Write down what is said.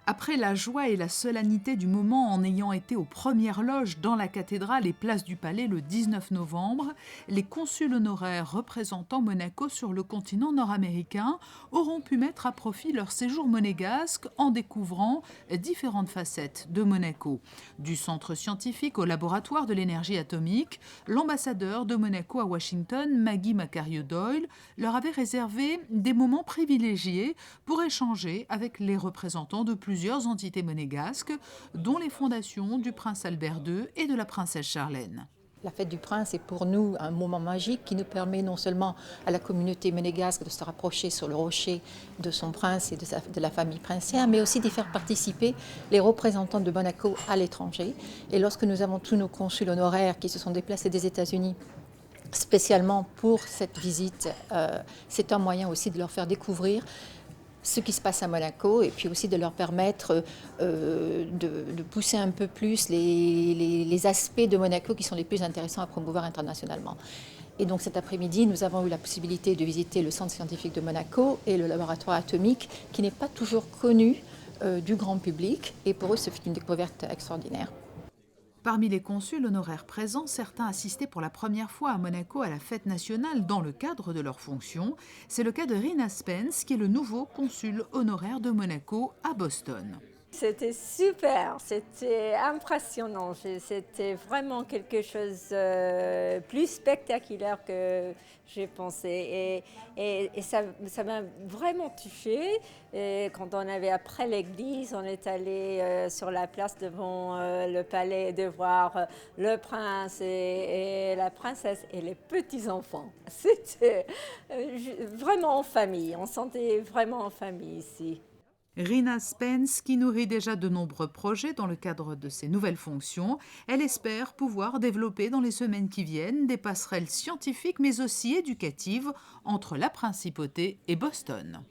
Après la joie et la solennité du moment en ayant été aux premières loges dans la cathédrale et place du Palais le 19 novembre, les consuls honoraires représentant Monaco sur le continent nord-américain auront pu mettre à profit leur séjour monégasque en découvrant différentes facettes de Monaco. Du centre scientifique au laboratoire de l'énergie atomique, l'ambassadeur de Monaco à Washington, Maggie Macario-Doyle, leur avait réservé des moments privilégiés pour échanger avec les représentants de plusieurs entités monégasques, dont les fondations du prince Albert II et de la princesse Charlène. La fête du prince est pour nous un moment magique qui nous permet non seulement à la communauté monégasque de se rapprocher sur le rocher de son prince et de la famille princière, mais aussi d'y faire participer les représentants de Monaco à l'étranger. Et lorsque nous avons tous nos consuls honoraires qui se sont déplacés des États-Unis spécialement pour cette visite, c'est un moyen aussi de leur faire découvrir ce qui se passe à Monaco et puis aussi de leur permettre de pousser un peu plus les aspects de Monaco qui sont les plus intéressants à promouvoir internationalement. Et donc cet après-midi, nous avons eu la possibilité de visiter le centre scientifique de Monaco et le laboratoire atomique qui n'est pas toujours connu du grand public et pour eux, ce fut une découverte extraordinaire. Parmi les consuls honoraires présents, certains assistaient pour la première fois à Monaco à la fête nationale dans le cadre de leurs fonctions. C'est le cas de Rina Spence, qui est le nouveau consul honoraire de Monaco à Boston. C'était super, c'était impressionnant, c'était vraiment quelque chose de plus spectaculaire que j'ai pensé et ça m'a vraiment touchée. Et quand on avait après l'église, on est allé sur la place devant le palais de voir le prince et la princesse et les petits-enfants. C'était vraiment en famille, on sentait vraiment en famille ici. Rina Spence, qui nourrit déjà de nombreux projets dans le cadre de ses nouvelles fonctions, elle espère pouvoir développer dans les semaines qui viennent des passerelles scientifiques mais aussi éducatives entre la principauté et Boston.